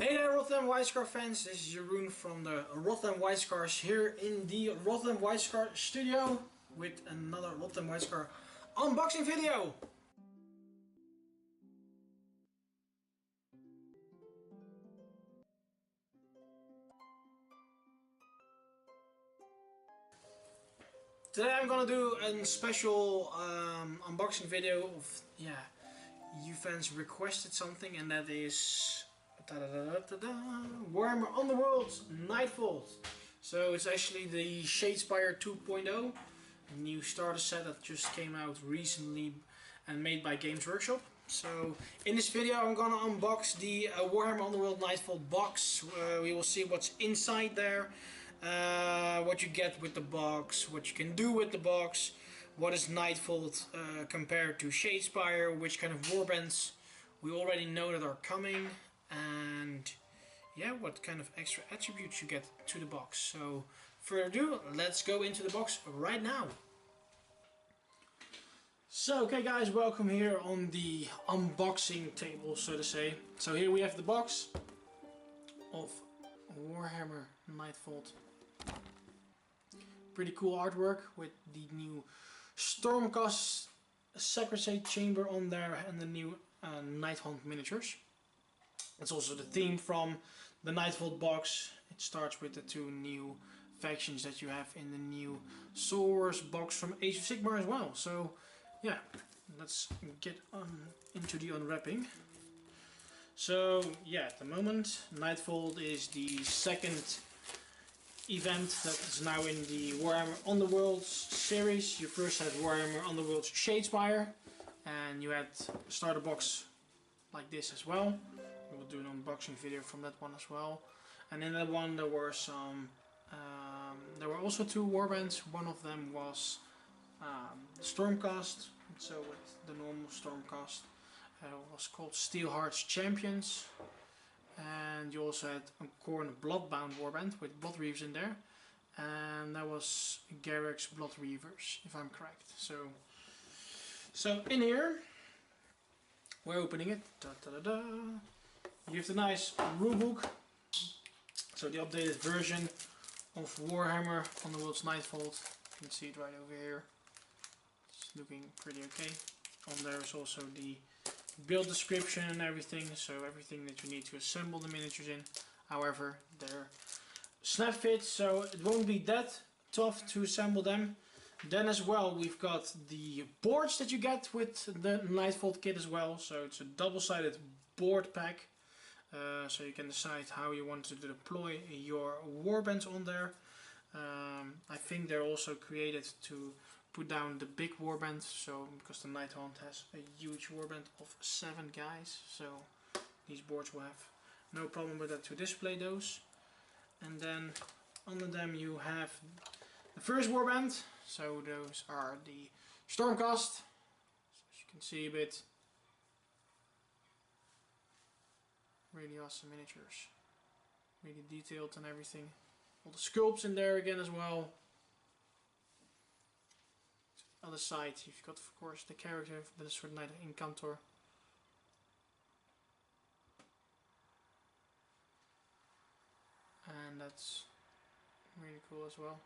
Hey there Rotterdam White Scar fans, this is Jeroen from the Rotterdam White Scars here in the Rotterdam White Scar studio with another Rotterdam White Scar unboxing video. Today I'm gonna do a special unboxing video of, you fans requested something, and that is Warhammer Underworlds Nightvault. So it's actually the Shadespire 2.0, a new starter set that just came out recently and made by Games Workshop. So in this video I'm gonna unbox the Warhammer Underworld Nightvault box. We will see what's inside there, what you get with the box, what you can do with the box, what is Nightvault compared to Shadespire, which kind of warbands we already know that are coming, and yeah, what kind of extra attributes you get to the box. So further ado, let's go into the box right now. So okay guys, welcome here on the unboxing table, so to say. So here we have the box of Warhammer Nightvault. Pretty cool artwork with the new Stormcast Sacred Chamber on there and the new Nighthunt miniatures. It's also the theme from the Nightvault box. It starts with the two new factions that you have in the new Source box from Age of Sigmar as well. So yeah, let's get into the unwrapping. So yeah, at the moment Nightvault is the second event that is now in the Warhammer Underworlds series. You first had Warhammer Underworlds Shadespire, and you had a starter box like this as well. We will do an unboxing video from that one as well. And in that one there were some, there were also two warbands. One of them was Stormcast, so with the normal Stormcast, was called Steelheart's Champions. And you also had a Khorne Bloodbound warband with Blood Reavers in there, and that was Garrick's Blood Reavers, if I'm correct. So in here we're opening it. You have the nice rulebook, so the updated version of Warhammer Underworlds Nightvault. You can see it right over here. It's looking pretty okay. On there is also the build description and everything, so everything that you need to assemble the miniatures in. However, they're snap fit, so it won't be that tough to assemble them. Then as well, we've got the boards that you get with the Nightvault kit as well. So it's a double-sided board pack, so you can decide how you want to deploy your warbands on there. I think they're also created to put down the big warband, so because the Nighthunt has a huge warband of 7 guys, so these boards will have no problem with that to display those. And then under them you have the first warband, so those are the Stormcast, so as you can see a bit, really awesome miniatures, really detailed and everything. All the sculpts in there again as well. Other side you've got of course the character of the Sword Knight Incantor. And that's really cool as well.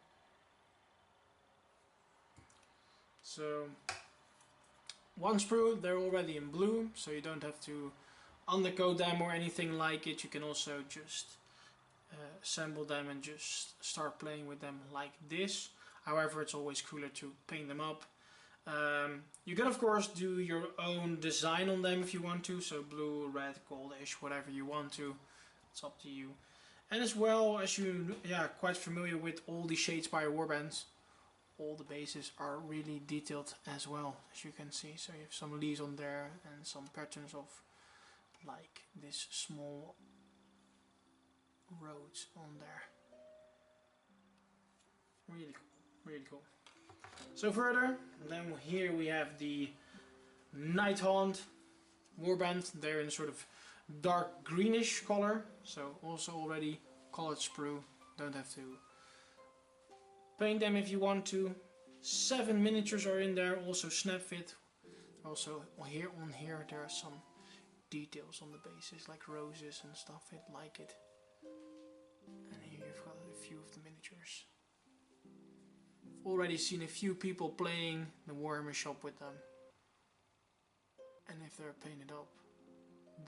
So one sprue, they're already in blue, so you don't have to undercoat them or anything like it. You can also just assemble them and just start playing with them like this. However, it's always cooler to paint them up. You can of course do your own design on them if you want to, so blue, red, goldish, whatever you want to. It's up to you. And as well, as you quite familiar with all the Shadespire warbands, all the bases are really detailed as well, as you can see. So you have some leaves on there and some patterns of like this small roads on there. Really cool, really cool. So further, then here we have the Nighthunt warband. They're in sort of dark greenish color, so also already colored sprue. Don't have to paint them if you want to. 7 miniatures are in there, also snap fit. Also here there are some details on the bases, like roses and stuff. I like it. And here you've got a few of the miniatures. I've already seen a few people playing the Warhammer shop with them. And if they're painted up,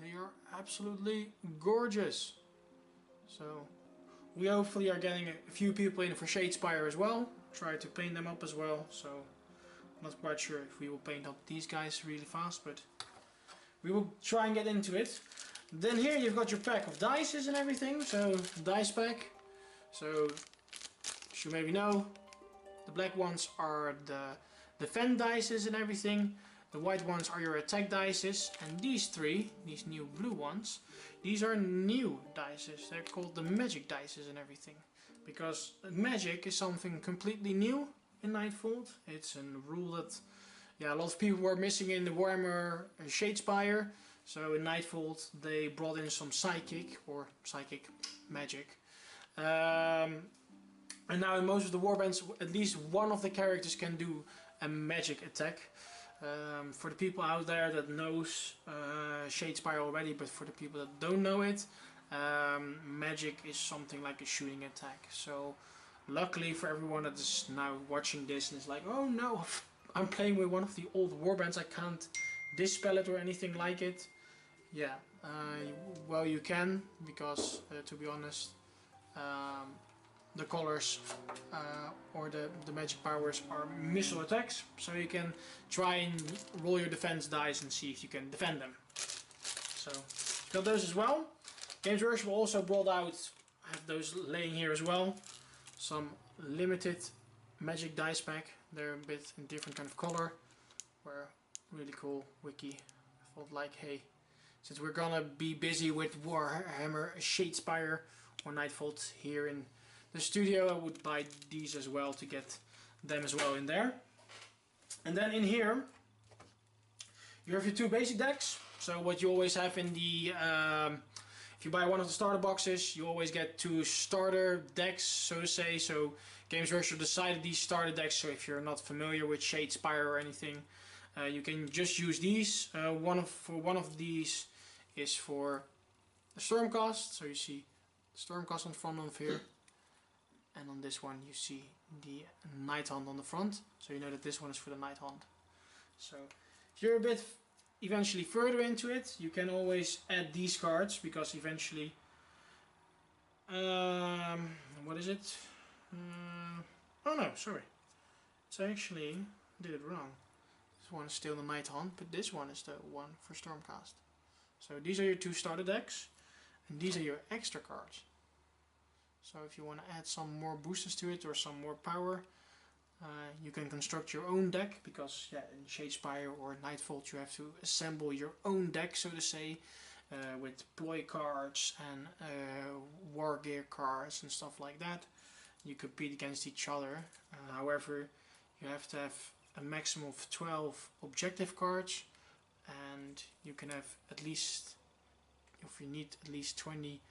they are absolutely gorgeous. So we hopefully are getting a few people in for Shadespire as well. Try to paint them up as well. So I'm not quite sure if we will paint up these guys really fast, but we will try and get into it. Then here you've got your pack of dices and everything. So dice pack. So as you maybe know, the black ones are the defend dices and everything. The white ones are your attack dices, and these three, these new blue ones, these are new dices. They're called the magic dices and everything. Because magic is something completely new in Nightvault. It's a rule that a lot of people were missing in the Warhammer Shadespire. So in Nightvault they brought in some psychic magic. And now in most of the warbands at least one of the characters can do a magic attack. For the people out there that knows Shadespire already, but for the people that don't know it, magic is something like a shooting attack. So luckily for everyone that is now watching this and is like, oh no, I'm playing with one of the old warbands, I can't dispel it or anything like it. Yeah, well you can, because to be honest, the colors or the magic powers are missile attacks, so you can try and roll your defense dice and see if you can defend them. So got those as well. Games Workshop also brought out, I have those laying here as well, some limited magic dice pack. They're a bit in different kind of color. Were really cool wiki. I thought like, hey, since we're gonna be busy with Warhammer Shadespire or Nightvault here in the studio, I would buy these as well to get them as well in there. And then in here you have your two basic decks. So what you always have in the if you buy one of the starter boxes, you always get two starter decks, so to say. So Games Workshop decided these starter decks, so if you're not familiar with Shadespire or anything, you can just use these. One of these is for the Stormcast, so you see Stormcast on front of here. And on this one you see the Nighthunt on the front, so you know that this one is for the Nighthunt. So if you're a bit eventually further into it, you can always add these cards, because eventually what is it? Oh no, sorry, it's actually, I did it wrong. This one is still the Nighthunt, but this one is the one for Stormcast. So these are your two starter decks, and these are your extra cards. So if you want to add some more boosters to it or some more power, you can construct your own deck, because in Shadespire or Nightvault you have to assemble your own deck, so to say, with ploy cards and war gear cards and stuff like that. You compete against each other. However, you have to have a maximum of 12 objective cards, and you can have at least, if you need at least 20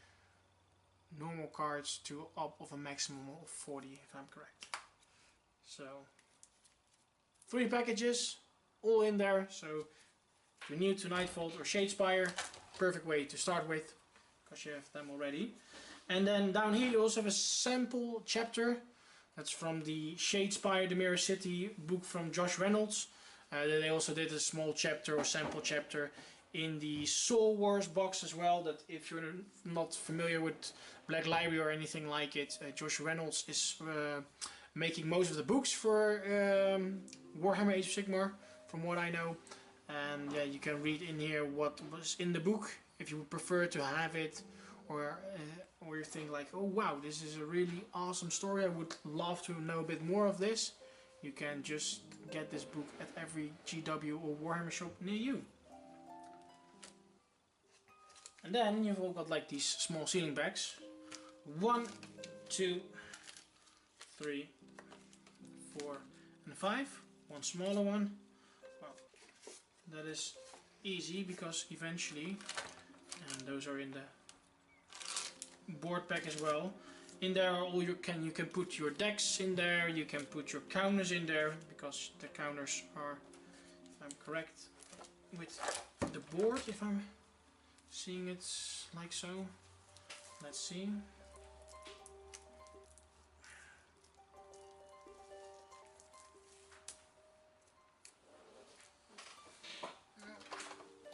normal cards to up of a maximum of 40, if I'm correct. So 3 packages all in there. So if you're new to Nightvault or Shadespire, perfect way to start with, because you have them already. And then down here you also have a sample chapter. That's from the Shadespire, the Mirror City book from Josh Reynolds. They also did a small chapter or sample chapter in the Soul Wars box as well, that if you're not familiar with Black Library or anything like it, Josh Reynolds is making most of the books for Warhammer Age of Sigmar, from what I know. And yeah, you can read in here what was in the book, if you would prefer to have it, or you think like, oh wow, this is a really awesome story, I would love to know a bit more of this. You can just get this book at every GW or Warhammer shop near you. And then you've all got like these small sealing bags. 1, 2, 3, 4 and 5. One smaller one. Well, that is easy, because eventually, and those are in the board pack as well. In there are all you can put your decks in there, you can put your counters in there, because the counters are, if I'm correct, with the board, if I'm seeing it like so. Let's see.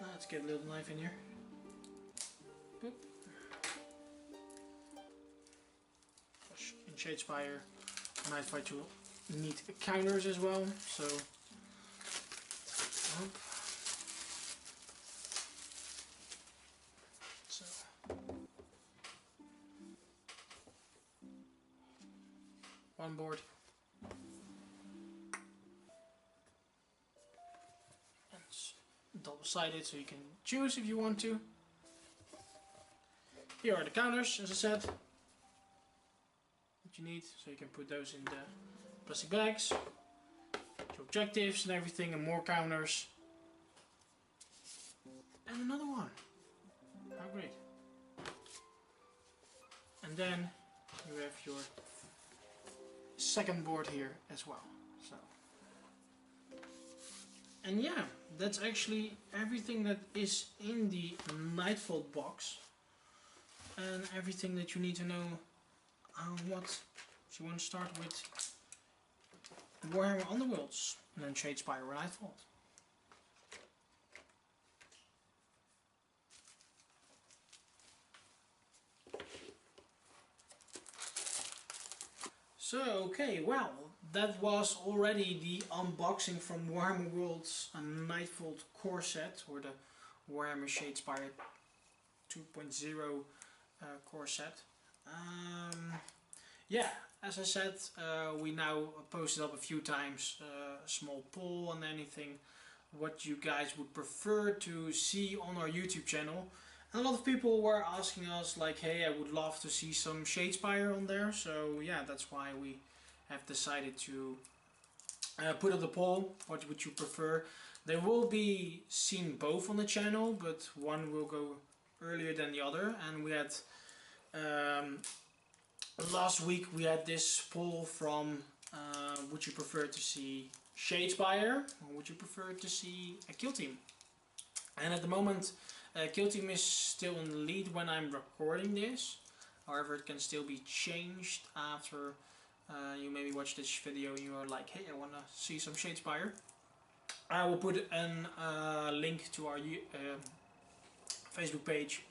Let's get a little knife in here. Boop. In Shadespire, Nightvault tool need counters as well, so one board and it's double-sided, so you can choose if you want to. Here are the counters, as I said, that you need, so you can put those in the plastic bags, your objectives and everything, and more counters, and another one. How great. And then you have your second board here as well. So, and yeah, that's actually everything that is in the Nightvault box, and everything that you need to know. What you want to start with Warhammer Underworlds and then Shadespire or Nightvault. So, okay, well, that was already the unboxing from Warhammer Worlds Nightvault core set, or the Warhammer Shadespire 2.0 core set. Yeah, as I said, we now posted up a few times a small poll on anything what you guys would prefer to see on our YouTube channel. And a lot of people were asking us like, hey, I would love to see some Shadespire on there. So yeah, that's why we have decided to put up the poll. What would you prefer? They will be seen both on the channel, but one will go earlier than the other. And we had last week we had this poll from would you prefer to see Shadespire or would you prefer to see a Kill Team? And at the moment Kill Team is still in the lead when I'm recording this. However, it can still be changed after you maybe watch this video and you are like, hey, I want to see some Shadespire. I will put a link to our Facebook page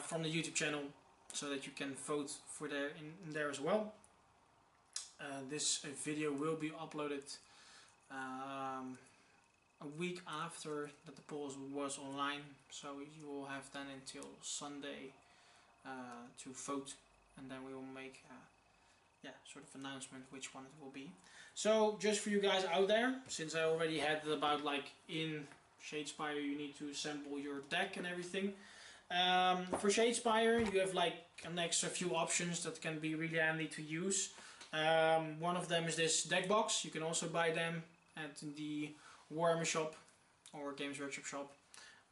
from the YouTube channel, so that you can vote for there in there as well. This video will be uploaded a week after that the poll was online, so you will have then until Sunday to vote, and then we will make yeah, sort of announcement which one it will be. So just for you guys out there, since I already had about like in Shadespire you need to assemble your deck and everything. For Shadespire you have like an extra few options that can be really handy to use. One of them is this deck box. You can also buy them at the Warhammer shop or Games Workshop shop.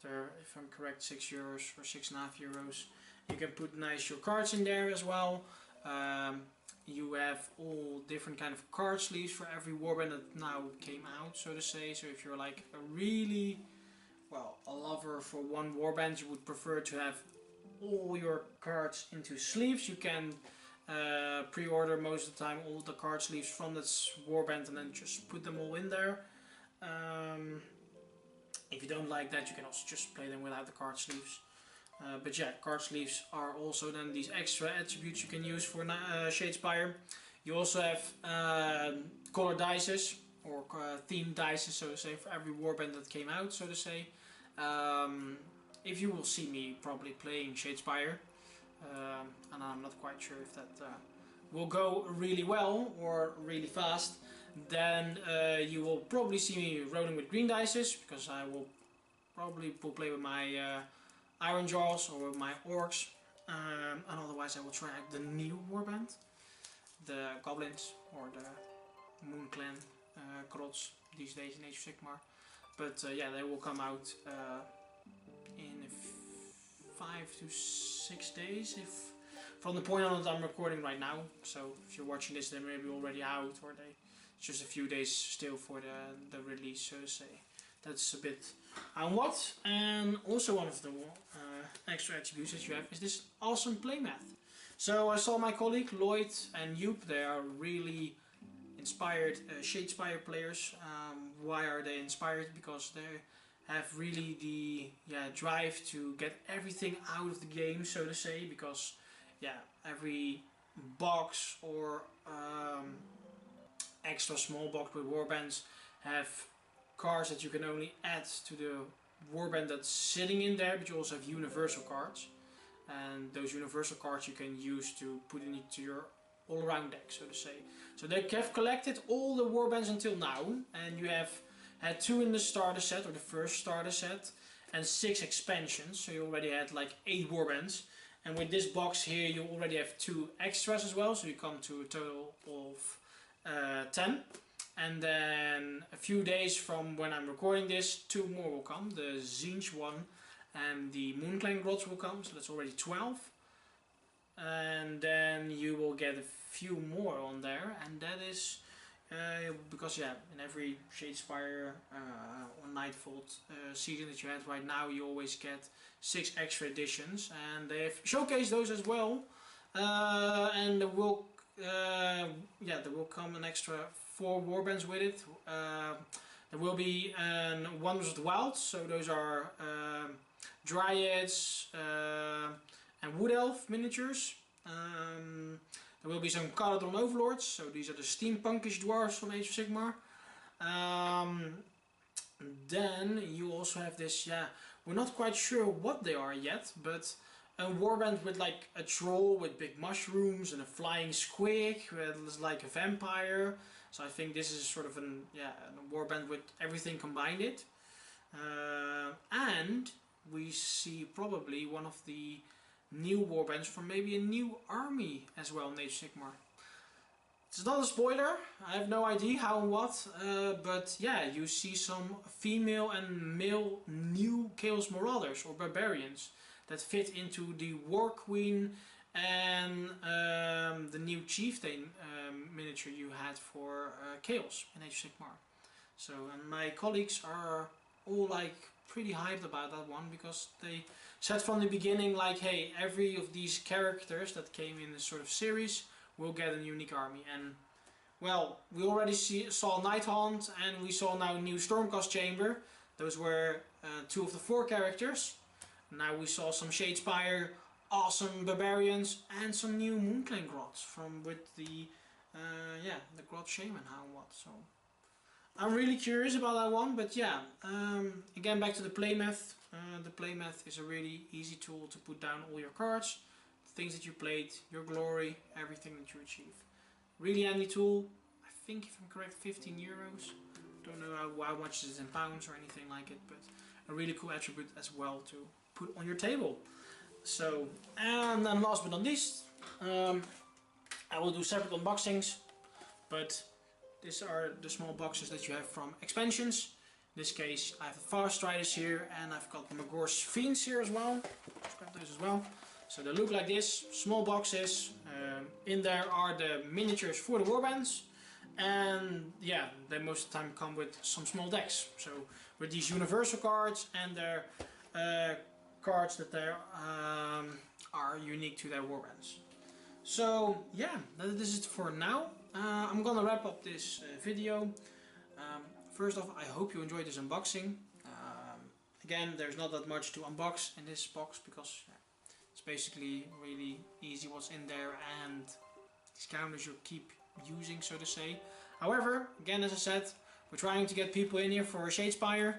They're, if I'm correct, €6 or €6.50. You can put your cards in there as well. You have all different kind of card sleeves for every warband that now came out, so to say. So if you're like a really, well, a lover for one warband, you would prefer to have all your cards into sleeves, you can pre-order most of the time all the card sleeves from this warband and then just put them all in there. If you don't like that, you can also just play them without the card sleeves. But yeah, card sleeves are also then these extra attributes you can use for Shadespire. You also have color dices, or themed dices, so to say, for every warband that came out, so to say. If you will see me probably playing Shadespire, and I'm not quite sure if that will go really well or really fast, then you will probably see me rolling with green dices, because I will probably play with my Iron Jaws or with my Orcs, and otherwise I will try out the new warband, the Goblins or the Moon Clan Krots these days in Age of Sigmar. But yeah, they will come out in 5 to 6 days, if from the point on that I'm recording right now. So if you're watching this, they may be already out, or it's just a few days still for the release, so to say. That's a bit on what. And also one of the extra attributes that you have is this awesome playmat. So I saw my colleague Lloyd and Joop, they are really inspired Shadespire players. Why are they inspired? Because they have really the drive to get everything out of the game, so to say, because every box or extra small box with warbands have cards that you can only add to the warband that's sitting in there, but you also have universal cards, and those universal cards you can use to put into your all-around deck, so to say. So they have collected all the warbands until now, and you have had 2 in the starter set, or the first starter set, and 6 expansions, so you already had like 8 warbands. And with this box here you already have 2 extras as well, so you come to a total of 10. And then a few days from when I'm recording this, 2 more will come. The Zinj one and the Moonclan Grots will come, so that's already 12. And then you will get a few more on there, and that is because in every Shadespire or Nightvault season that you have right now, you always get 6 extra editions, and they have showcased those as well. And there will come an extra 4 warbands with it. There will be Wonders of the Wild, so those are Dryads and Wood Elf miniatures. There will be some Caledon Overlords, so these are the steampunkish dwarves from Age of Sigmar. Then you also have this, we're not quite sure what they are yet, but a warband with like a troll with big mushrooms and a flying squig with like a vampire. So I think this is sort of a warband with everything combined it. And we see probably one of the new warbands from maybe a new army as well in Age of Sigmar. It's not a spoiler, I have no idea how and what, but you see some female and male new Chaos Marauders or Barbarians that fit into the War Queen and the new Chieftain miniature you had for Chaos in Age of Sigmar. So, and my colleagues are all like pretty hyped about that one, because they said from the beginning like, hey, every of these characters that came in this sort of series will get a unique army. And well, we already saw Nighthaunt, and we saw now new Stormcast Chamber. Those were 2 of the 4 characters. Now we saw some Shadespire awesome Barbarians and some new Moonclan Grots with the Grot Shaman, how and what. So I'm really curious about that one, but again, back to the playmat. The playmat is a really easy tool to put down all your cards, things that you played, your glory, everything that you achieve. Really handy tool. I think, if I'm correct, 15 euros. Don't know how much it is in pounds or anything like it, but a really cool attribute as well to put on your table. So, and then last but not least, I will do separate unboxings, but these are the small boxes that you have from expansions. In this case, I have the Fast Riders here, and I've got the Magor's Fiends here as well. Let's grab those as well. So they look like this, small boxes. In there are the miniatures for the warbands, and they most of the time come with some small decks. So with these universal cards and their cards that are unique to their warbands. So this is it for now. I'm gonna wrap up this video. First off, I hope you enjoyed this unboxing. Again, there's not that much to unbox in this box, because it's basically really easy what's in there, and these counters you keep using, so to say. However, again, as I said, we're trying to get people in here for Shadespire.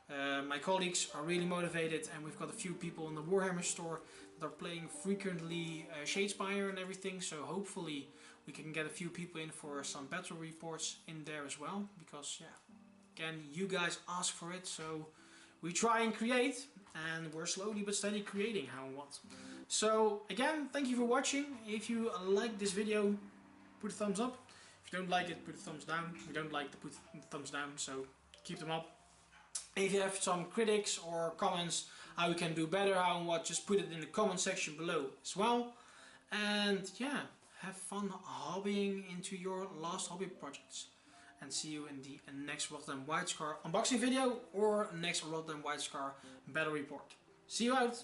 My colleagues are really motivated, and we've got a few people in the Warhammer store that are playing frequently Shadespire and everything, so hopefully we can get a few people in for some battle reports in there as well, because again, you guys ask for it, so we try and create, and we're slowly but steady creating how and what. So again, thank you for watching. If you like this video, put a thumbs up. If you don't like it, put a thumbs down. If you don't like it, put a thumbs down, so keep them up. If you have some critics or comments how we can do better, how and what, just put it in the comment section below as well. And have fun hobbying into your last hobby projects. and see you in the next Rotterdam White Scar unboxing video or next Rotterdam White Scar battle report. See you out!